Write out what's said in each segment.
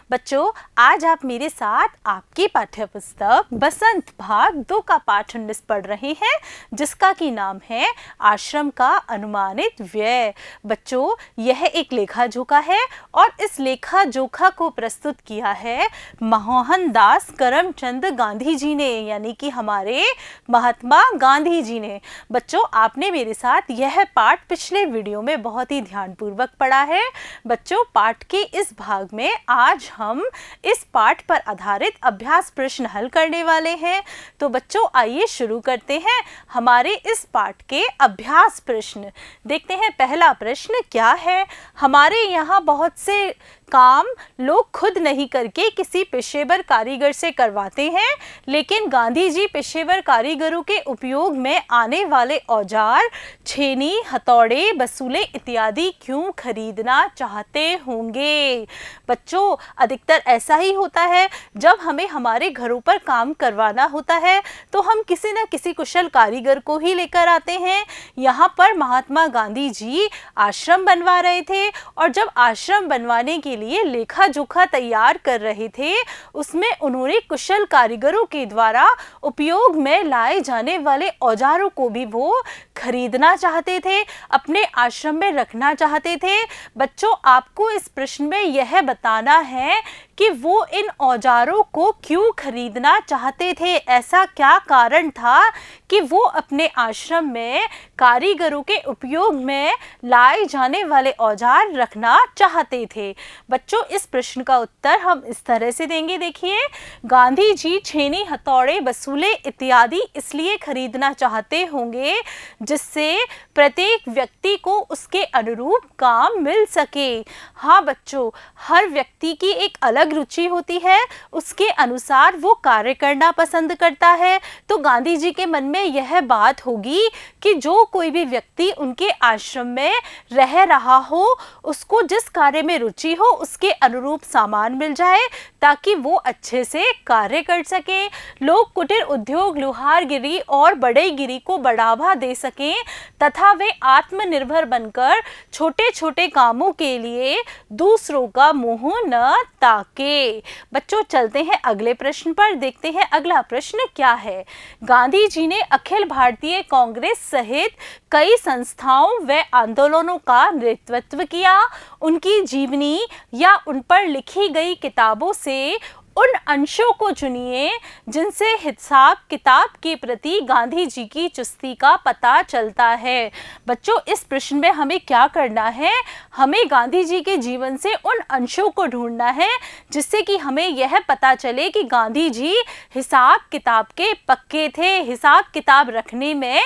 बच्चों, आज आप मेरे साथ आपकी पाठ्य पुस्तक बसंत भाग 2 का पाठ 19 पढ़ रहे हैं, जिसका की नाम है आश्रम का अनुमानित व्यय। बच्चों, यह एक लेखा जोखा है और इस लेखा जोखा को प्रस्तुत किया है मोहनदास करमचंद गांधी जी ने, यानी कि हमारे महात्मा गांधी जी ने। बच्चों, आपने मेरे साथ यह पाठ पिछले वीडियो में बहुत ही ध्यानपूर्वक पढ़ा है। बच्चों, पाठ के इस भाग में आज हम इस पाठ पर आधारित अभ्यास प्रश्न हल करने वाले हैं। तो बच्चों, आइए शुरू करते हैं हमारे इस पाठ के अभ्यास प्रश्न। देखते हैं पहला प्रश्न क्या है। हमारे यहाँ बहुत से काम लोग खुद नहीं करके किसी पेशेवर कारीगर से करवाते हैं, लेकिन गांधी जी पेशेवर कारीगरों के उपयोग में आने वाले औजार, छेनी, हथौड़े, बसूले इत्यादि क्यों खरीदना चाहते होंगे। बच्चों, अधिकतर ऐसा ही होता है, जब हमें हमारे घरों पर काम करवाना होता है तो हम किसी न किसी कुशल कारीगर को ही लेकर आते हैं। यहाँ पर महात्मा गांधी जी आश्रम बनवा रहे थे और जब आश्रम बनवाने के लिए लेखा जोखा तैयार कर रहे थे, उसमें उन्होंने कुशल कारीगरों के द्वारा उपयोग में लाए जाने वाले औजारों को भी वो खरीदना चाहते थे, अपने आश्रम में रखना चाहते थे। बच्चों, आपको इस प्रश्न में यह बताना है कि वो इन औजारों को क्यों खरीदना चाहते थे। ऐसा क्या कारण था कि वो अपने आश्रम में कारीगरों के उपयोग में लाए जाने औजारे औजार रखना चाहते थे। बच्चों, इस प्रश्न का उत्तर हम इस तरह से देंगे। देखिए, गांधी जी छेनी, हथौड़े, बसूले इत्यादि इसलिए खरीदना चाहते होंगे जिससे प्रत्येक व्यक्ति को उसके अनुरूप काम मिल सके। हाँ बच्चों, हर व्यक्ति की एक अलग रुचि होती है, उसके अनुसार वो कार्य करना पसंद करता है। तो गांधी जी के मन में यह बात होगी कि जो कोई भी व्यक्ति उनके आश्रम में रह रहा हो, उसको जिस कार्य में रुचि हो उसके अनुरूप सामान मिल जाए ताकि वो अच्छे से कार्य कर सके। लोग कुटीर उद्योग, लुहारगिरी और बढ़ईगिरी को बढ़ावा दे सकें तथा वे आत्मनिर्भर बनकर छोटे छोटे कामों के लिए दूसरों का मुंह न ताके। बच्चों, चलते हैं अगले प्रश्न पर। देखते हैं अगला प्रश्न क्या है। गांधी जी ने अखिल भारतीय कांग्रेस सहित कई संस्थाओं व आंदोलनों का नेतृत्व किया। उनकी जीवनी या उन पर लिखी गई किताबों से उन अंशों को चुनिए जिनसे हिसाब किताब के प्रति गांधी जी की चुस्ती का पता चलता है। बच्चों, इस प्रश्न में हमें क्या करना है, हमें गांधी जी के जीवन से उन अंशों को ढूंढना है जिससे कि हमें यह पता चले कि गांधी जी हिसाब किताब के पक्के थे, हिसाब किताब रखने में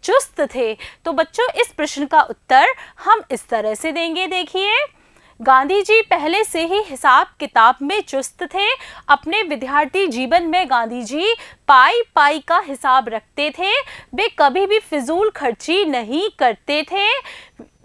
चुस्त थे। तो बच्चों, इस प्रश्न का उत्तर हम इस तरह से देंगे। देखिए, गांधी जी पहले से ही हिसाब किताब में चुस्त थे। अपने विद्यार्थी जीवन में गांधी जी पाई पाई का हिसाब रखते थे। वे कभी भी फिजूल खर्ची नहीं करते थे।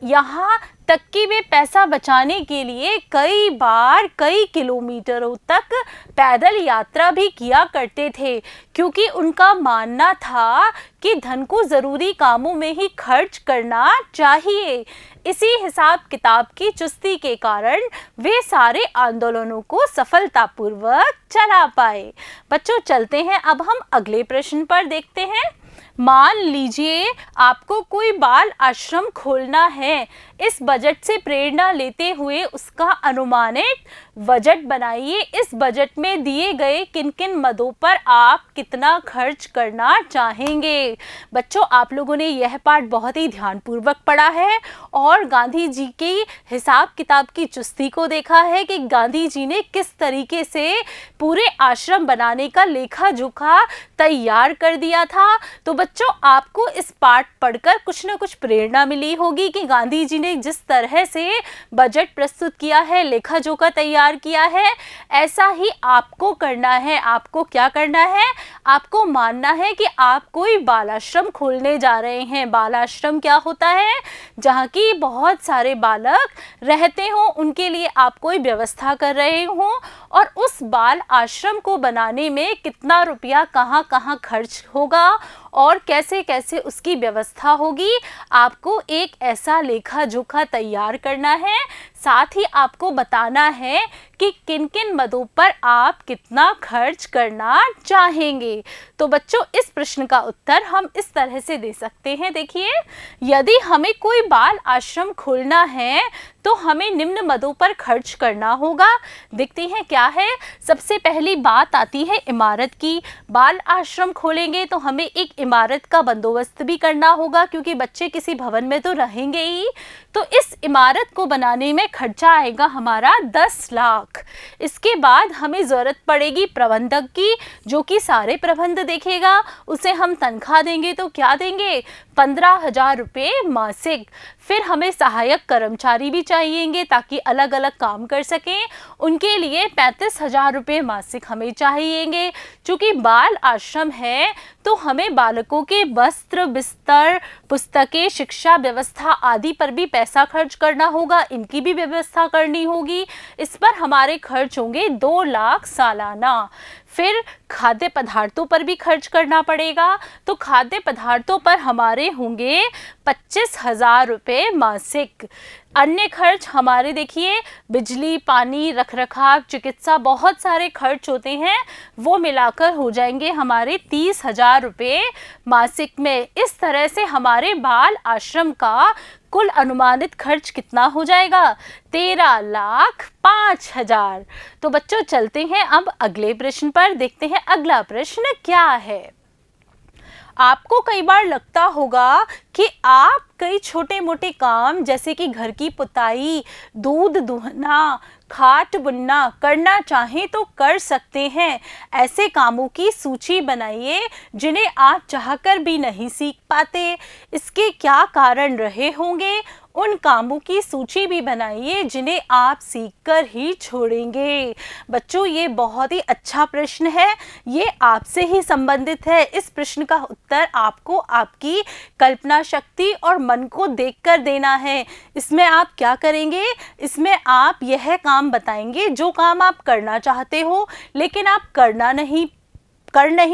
यहाँ तक कि वे पैसा बचाने के लिए कई बार कई किलोमीटरों तक पैदल यात्रा भी किया करते थे, क्योंकि उनका मानना था कि धन को ज़रूरी कामों में ही खर्च करना चाहिए। इसी हिसाब किताब की चुस्ती के कारण वे सारे आंदोलनों को सफलतापूर्वक चला पाए। बच्चों, चलते हैं अब हम अगले प्रश्न पर। देखते हैं, मान लीजिए आपको कोई बाल आश्रम खोलना है। इस बजट से प्रेरणा लेते हुए उसका अनुमानित बजट बनाइए। इस बजट में दिए गए किन किन मदों पर आप कितना खर्च करना चाहेंगे। बच्चों, आप लोगों ने यह पाठ बहुत ही ध्यानपूर्वक पढ़ा है और गांधी जी की हिसाब किताब की चुस्ती को देखा है कि गांधी जी ने किस तरीके से पूरे आश्रम बनाने का लेखा जोखा तैयार कर दिया था। तो बच्चों, आपको इस पाठ पढ़कर कुछ न कुछ प्रेरणा मिली होगी कि गांधी जी ने जिस तरह से बजट प्रस्तुत किया है, लेखा जोखा तैयार किया है, ऐसा ही आपको करना है। आपको क्या करना है, आपको मानना है कि आप कोई बाल आश्रम खोलने जा रहे हैं। बाल आश्रम क्या होता है, जहाँ की बहुत सारे बालक रहते हों, उनके लिए आप कोई व्यवस्था कर रहे हों और उस बाल आश्रम को बनाने में कितना रुपया कहाँ कहाँ खर्च होगा और कैसे कैसे उसकी व्यवस्था होगी, आपको एक ऐसा लेखा जोखा तैयार करना है। साथ ही आपको बताना है कि किन किन मदों पर आप कितना खर्च करना चाहेंगे। तो बच्चों, इस प्रश्न का उत्तर हम इस तरह से दे सकते हैं। देखिए, यदि हमें कोई बाल आश्रम खोलना है तो हमें निम्न मदों पर खर्च करना होगा। देखते हैं क्या है। सबसे पहली बात आती है इमारत की। बाल आश्रम खोलेंगे तो हमें एक इमारत का बंदोबस्त भी करना होगा, क्योंकि बच्चे किसी भवन में तो रहेंगे ही। तो इस इमारत को बनाने में खर्चा आएगा हमारा 10 लाख। इसके बाद हमें ज़रूरत पड़ेगी प्रबंधक की, जो कि सारे प्रबंध देखेगा। उसे हम तनख्वाह देंगे तो क्या देंगे? 15,000 रुपये मासिक। फिर हमें सहायक कर्मचारी भी चाहिएंगे ताकि अलग अलग काम कर सकें। उनके लिए 35,000 रुपये मासिक हमें चाहिएंगे। चूँकि बाल आश्रम है तो हमें बालकों के वस्त्र, बिस्तर, पुस्तकें, शिक्षा व्यवस्था आदि पर भी पैसा खर्च करना होगा। इनकी भी व्यवस्था करनी होगी। इस पर हमारे खर्च होंगे 2 लाख सालाना। फिर खाद्य पदार्थों पर भी खर्च करना पड़ेगा। तो खाद्य पदार्थों पर हमारे होंगे 25,000 रुपये मासिक। अन्य खर्च हमारे देखिए, बिजली, पानी, रखरखाव, चिकित्सा, बहुत सारे खर्च होते हैं, वो मिलाकर हो जाएंगे हमारे 30,000 रुपये मासिक में। इस तरह से हमारे बाल आश्रम का कुल अनुमानित खर्च कितना हो जाएगा? 13,05,000। तो बच्चों, चलते हैं अब अगले प्रश्न पर। देखते हैं अगला प्रश्न क्या है। आपको कई बार लगता होगा कि आप कई छोटे मोटे काम जैसे कि घर की पुताई, दूध दुहना, खाट बुनना करना चाहें तो कर सकते हैं। ऐसे कामों की सूची बनाइए जिन्हें आप चाहकर भी नहीं सीख पाते। इसके क्या कारण रहे होंगे? उन कामों की सूची भी बनाइए जिन्हें आप सीखकर ही छोड़ेंगे। बच्चों, ये बहुत ही अच्छा प्रश्न है। ये आपसे ही संबंधित है। इस प्रश्न का उत्तर आपको आपकी कल्पना शक्ति और मन को देखकर देना है। इसमें आप क्या करेंगे? इसमें आप यह काम बताएंगे जो काम आप करना चाहते हो लेकिन आप कर नहीं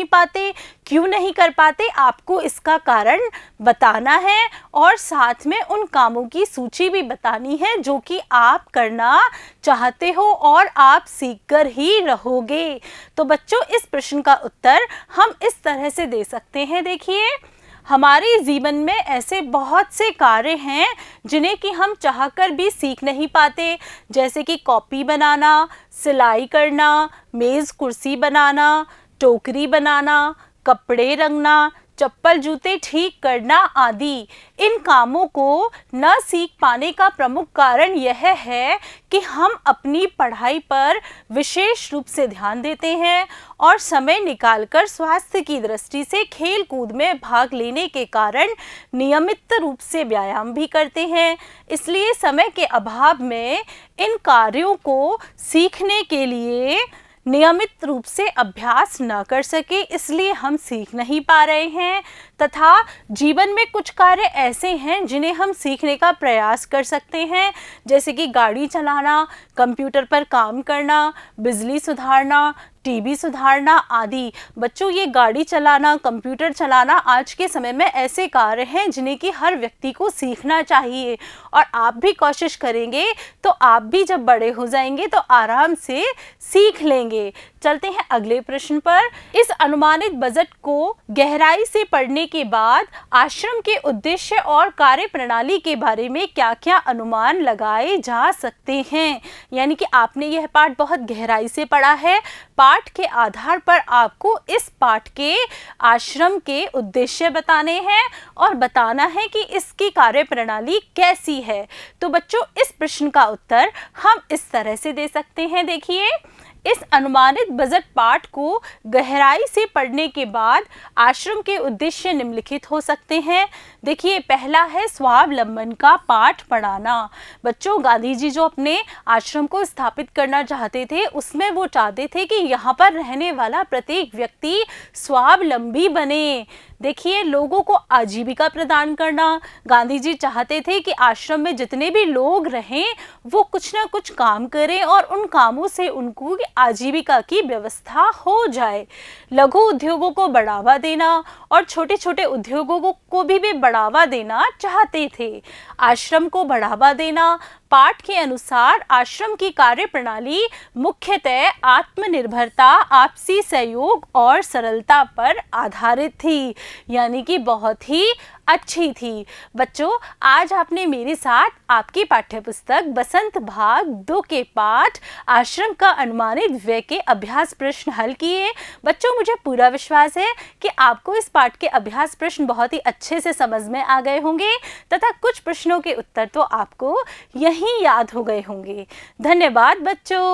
पाते। क्यों नहीं कर पाते? आपको इसका कारण बताना है और साथ में उन कामों की सूची भी बतानी है जो कि आप करना चाहते हो और आप सीखकर ही रहोगे। तो बच्चों, इस प्रश्न का उत्तर हम इस तरह से दे सकते हैं। देखिए, हमारे जीवन में ऐसे बहुत से कार्य हैं जिन्हें कि हम चाहकर भी सीख नहीं पाते, जैसे कि कॉपी बनाना, सिलाई करना, मेज़ कुर्सी बनाना, टोकरी बनाना, कपड़े रंगना, चप्पल जूते ठीक करना आदि। इन कामों को न सीख पाने का प्रमुख कारण यह है कि हम अपनी पढ़ाई पर विशेष रूप से ध्यान देते हैं और समय निकालकर स्वास्थ्य की दृष्टि से खेल कूद में भाग लेने के कारण नियमित रूप से व्यायाम भी करते हैं। इसलिए समय के अभाव में इन कार्यों को सीखने के लिए नियमित रूप से अभ्यास न कर सके, इसलिए हम सीख नहीं पा रहे हैं। तथा जीवन में कुछ कार्य ऐसे हैं जिन्हें हम सीखने का प्रयास कर सकते हैं, जैसे कि गाड़ी चलाना, कंप्यूटर पर काम करना, बिजली सुधारना, टीवी सुधारना आदि। बच्चों, ये गाड़ी चलाना, कंप्यूटर चलाना आज के समय में ऐसे कार्य हैं जिन्हें कि हर व्यक्ति को सीखना चाहिए और आप भी कोशिश करेंगे तो आप भी जब बड़े हो जाएंगे तो आराम से सीख लेंगे। चलते हैं अगले प्रश्न पर। इस अनुमानित बजट को गहराई से पढ़ने के बाद आश्रम के उद्देश्य और कार्य प्रणाली के बारे में क्या क्या अनुमान लगाए जा सकते हैं। यानी कि आपने यह पाठ बहुत गहराई से पढ़ा है। पाठ के आधार पर आपको इस पाठ के आश्रम के उद्देश्य बताने हैं और बताना है कि इसकी कार्य प्रणाली कैसी है। तो बच्चों, इस प्रश्न का उत्तर हम इस तरह से दे सकते हैं। देखिए, इस अनुमानित बजट पाठ को गहराई से पढ़ने के बाद आश्रम के उद्देश्य निम्नलिखित हो सकते हैं। देखिए, पहला है स्वावलंबन का पाठ पढ़ाना। बच्चों, गांधी जी जो अपने आश्रम को स्थापित करना चाहते थे, उसमें वो चाहते थे कि यहाँ पर रहने वाला प्रत्येक व्यक्ति स्वावलंबी बने। देखिए, लोगों को आजीविका प्रदान करना। गांधी जी चाहते थे कि आश्रम में जितने भी लोग रहें वो कुछ ना कुछ काम करें और उन कामों से उनको आजीविका की व्यवस्था हो जाए। लघु उद्योगों को बढ़ावा देना और छोटे छोटे उद्योगों को भी बढ़ावा देना चाहते थे। आश्रम को बढ़ावा देना। पाठ के अनुसार आश्रम की कार्य प्रणाली मुख्यतः आत्मनिर्भरता, आपसी सहयोग और सरलता पर आधारित थी, यानी कि बहुत ही अच्छी थी। बच्चों, आज आपने मेरे साथ आपकी पाठ्यपुस्तक बसंत भाग 2 के पाठ आश्रम का अनुमानित व्यय के अभ्यास प्रश्न हल किए। बच्चों, मुझे पूरा विश्वास है कि आपको इस पाठ के अभ्यास प्रश्न बहुत ही अच्छे से समझ में आ गए होंगे तथा कुछ प्रश्नों के उत्तर तो आपको यहीं याद हो गए होंगे। धन्यवाद बच्चों।